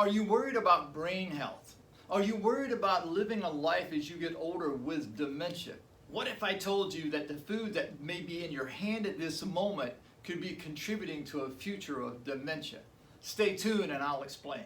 Are you worried about brain health? Are you worried about living a life as you get older with dementia? What if I told you that the food that may be in your hand at this moment could be contributing to a future of dementia? Stay tuned and I'll explain.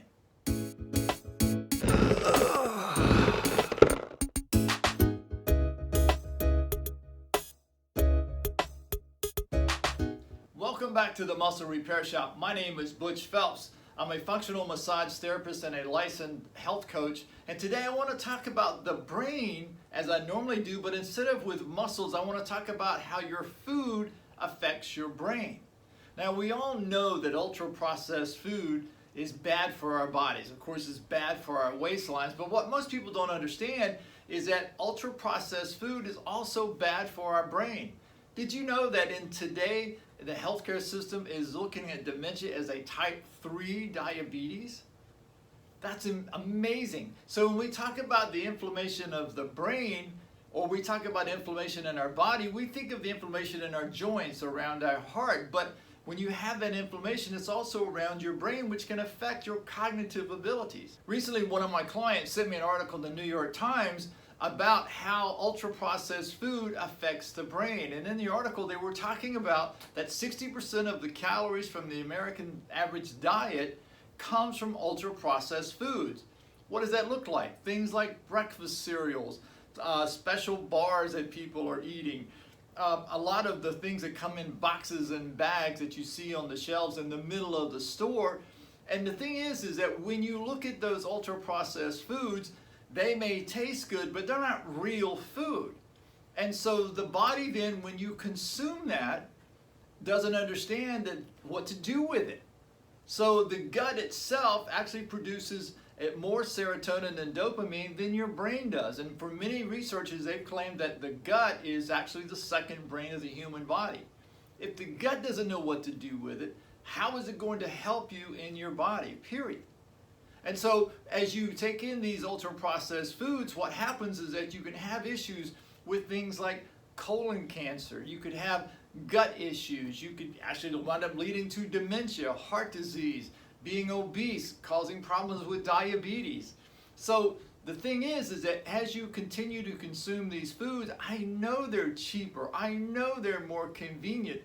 Welcome back to the Muscle Repair Shop. My name is Butch Phelps. I'm a functional massage therapist and a licensed health coach. And today I want to talk about the brain as I normally do, but instead of with muscles, I want to talk about how your food affects your brain. Now, we all know that ultra-processed food is bad for our bodies. Of course, it's bad for our waistlines, but what most people don't understand is that ultra-processed food is also bad for our brain. Did you know that in today, the healthcare system is looking at dementia as a type 3 diabetes? That's amazing. So when we talk about the inflammation of the brain, or we talk about inflammation in our body, we think of the inflammation in our joints, around our heart. But when you have that inflammation, it's also around your brain, which can affect your cognitive abilities. Recently, one of my clients sent me an article in the New York Times about how ultra-processed food affects the brain. And in the article, they were talking about that 60% of the calories from the American average diet comes from ultra-processed foods. What does that look like? Things like breakfast cereals, special bars that people are eating, a lot of the things that come in boxes and bags that you see on the shelves in the middle of the store. And the thing is that when you look at those ultra-processed foods, they may taste good, but they're not real food. And so the body then, when you consume that, doesn't understand what to do with it. So the gut itself actually produces more serotonin and dopamine than your brain does. And for many researchers, they've claimed that the gut is actually the second brain of the human body. If the gut doesn't know what to do with it, how is it going to help you in your body, period? And so as you take in these ultra-processed foods, what happens is that you can have issues with things like colon cancer. You could have gut issues. You could actually wind up leading to dementia, heart disease, being obese, causing problems with diabetes. So the thing is that as you continue to consume these foods, I know they're cheaper. I know they're more convenient.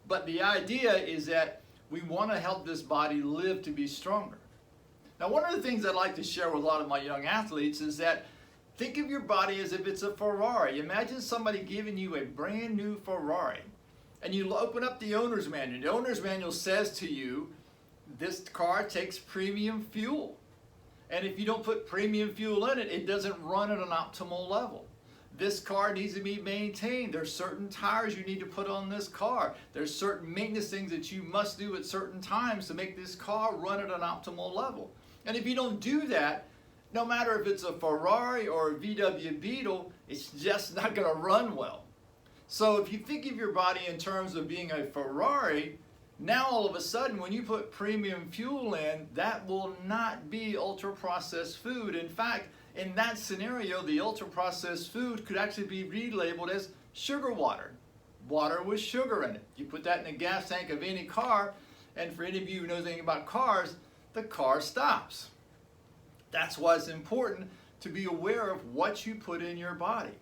But the idea is that we want to help this body live to be stronger. Now, one of the things I'd like to share with a lot of my young athletes is that think of your body as if it's a Ferrari. Imagine somebody giving you a brand new Ferrari, and you open up the owner's manual. The owner's manual says to you, this car takes premium fuel. And if you don't put premium fuel in it, it doesn't run at an optimal level. This car needs to be maintained. There's certain tires you need to put on this car. There's certain maintenance things that you must do at certain times to make this car run at an optimal level. And if you don't do that, no matter if it's a Ferrari or a VW Beetle, it's just not going to run well. So if you think of your body in terms of being a Ferrari, now all of a sudden when you put premium fuel in, that will not be ultra-processed food. In fact, in that scenario, the ultra-processed food could actually be relabeled as sugar water. Water with sugar in it. You put that in the gas tank of any car, and for any of you who knows anything about cars, the car stops. That's why it's important to be aware of what you put in your body.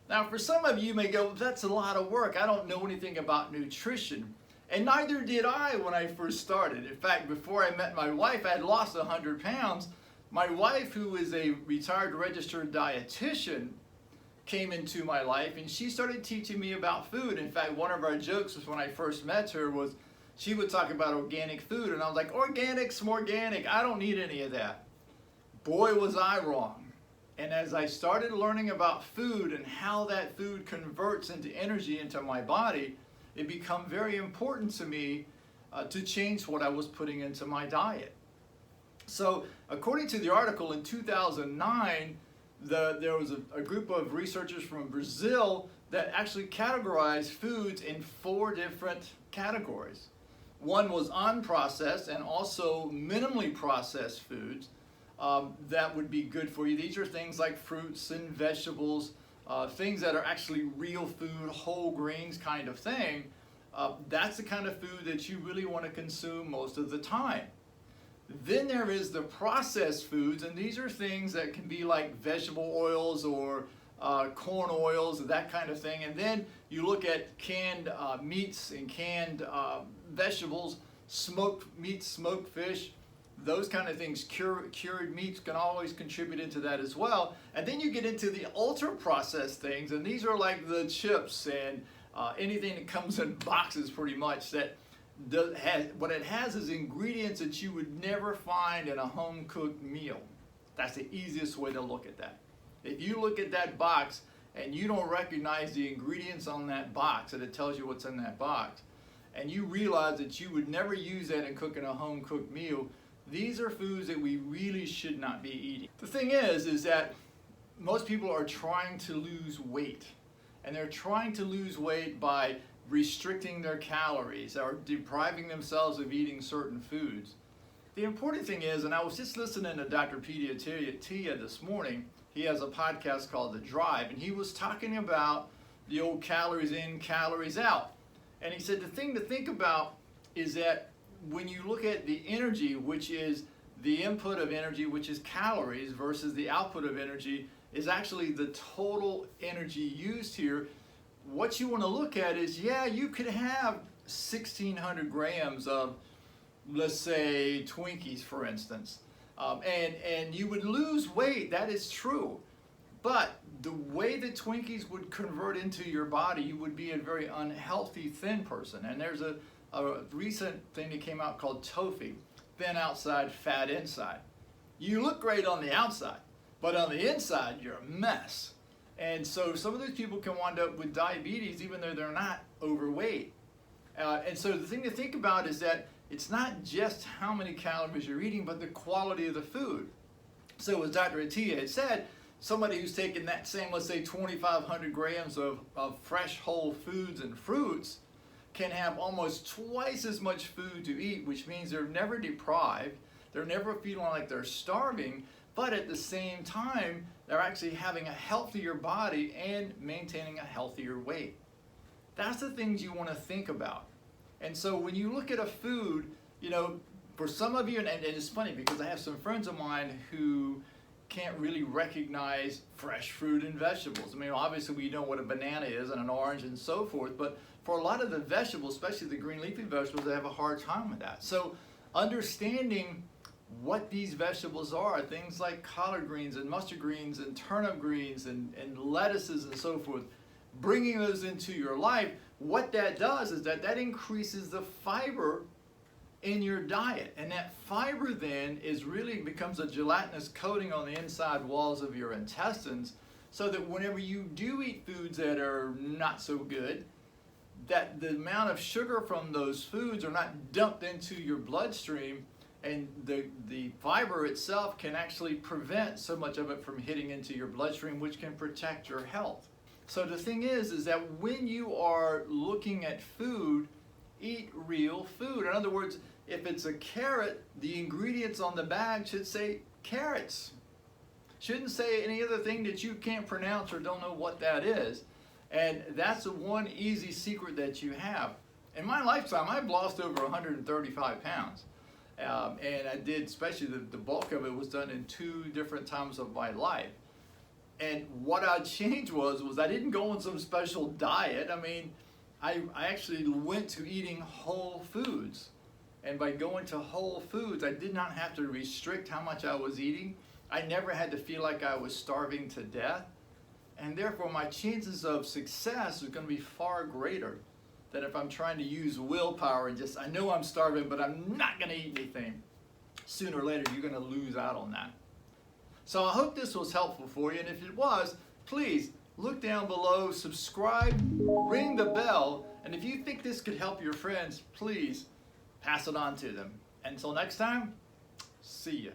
Now, for some of you may go, that's a lot of work. I don't know anything about nutrition. And neither did I when I first started. In fact, before I met my wife, I had lost 100 pounds. My wife, who is a retired registered dietitian, came into my life and she started teaching me about food. In fact, one of our jokes was when I first met her was she would talk about organic food, and I was like, organic's organic, I don't need any of that. Boy, was I wrong. And as I started learning about food and how that food converts into energy into my body, it became very important to me to change what I was putting into my diet. So according to the article in 2009, there was a group of researchers from Brazil that actually categorized foods in 4 different categories. One was unprocessed and also minimally processed foods that would be good for you. These are things like fruits and vegetables, things that are actually real food, whole grains kind of thing. That's the kind of food that you really want to consume most of the time. Then there is the processed foods, and these are things that can be like vegetable oils or corn oils, that kind of thing. And then you look at canned meats and canned vegetables, smoked meats, smoked fish, those kind of things. Cured meats can always contribute into that as well. And then you get into the ultra processed things, and these are like the chips and anything that comes in boxes pretty much that what it has is ingredients that you would never find in a home cooked meal. That's the easiest way to look at that. If you look at that box and you don't recognize the ingredients on that box, and it tells you what's in that box, and you realize that you would never use that in cooking a home cooked meal, these are foods that we really should not be eating. The thing is that most people are trying to lose weight, and they're trying to lose weight by restricting their calories or depriving themselves of eating certain foods. The important thing is, and I was just listening to Dr. Peter Tia this morning. He has a podcast called The Drive, and he was talking about the old calories in, calories out. And he said the thing to think about is that when you look at the energy, which is the input of energy, which is calories, versus the output of energy, is actually the total energy used here. What you want to look at is, yeah, you could have 1,600 grams of, let's say, Twinkies, for instance, and you would lose weight. That is true. But the way that Twinkies would convert into your body, you would be a very unhealthy, thin person. And there's a recent thing that came out called TOFI, thin outside, fat inside. You look great on the outside, but on the inside, you're a mess. And so some of those people can wind up with diabetes even though they're not overweight. And so the thing to think about is that it's not just how many calories you're eating, but the quality of the food. So as Dr. Atiya had said, somebody who's taking that same, let's say, 2,500 grams of fresh whole foods and fruits can have almost twice as much food to eat, which means they're never deprived, they're never feeling like they're starving, but at the same time, they're actually having a healthier body and maintaining a healthier weight. That's the things you want to think about. And so when you look at a food, you know, for some of you, and it's funny because I have some friends of mine who can't really recognize fresh fruit and vegetables. I mean, obviously we know what a banana is and an orange and so forth, but for a lot of the vegetables, especially the green leafy vegetables, they have a hard time with that. So understanding what these vegetables are, things like collard greens and mustard greens and turnip greens and lettuces and so forth, bringing those into your life, what that does is that increases the fiber in your diet. And that fiber then becomes a gelatinous coating on the inside walls of your intestines, so that whenever you do eat foods that are not so good, that the amount of sugar from those foods are not dumped into your bloodstream, and the fiber itself can actually prevent so much of it from hitting into your bloodstream, which can protect your health. So the thing is that when you are looking at food, eat real food. In other words, if it's a carrot, the ingredients on the bag should say carrots. Shouldn't say any other thing that you can't pronounce or don't know what that is. And that's the one easy secret that you have. In my lifetime, I've lost over 135 pounds. And I did, especially the bulk of it was done in 2 different times of my life. And what I changed was I didn't go on some special diet. I mean, I actually went to eating whole foods. And by going to whole foods, I did not have to restrict how much I was eating. I never had to feel like I was starving to death. And therefore, my chances of success are going to be far greater than if I'm trying to use willpower and just, I know I'm starving, but I'm not going to eat anything. Sooner or later, you're going to lose out on that. So I hope this was helpful for you. And if it was, please look down below, subscribe, ring the bell. And if you think this could help your friends, please pass it on to them. Until next time, see ya.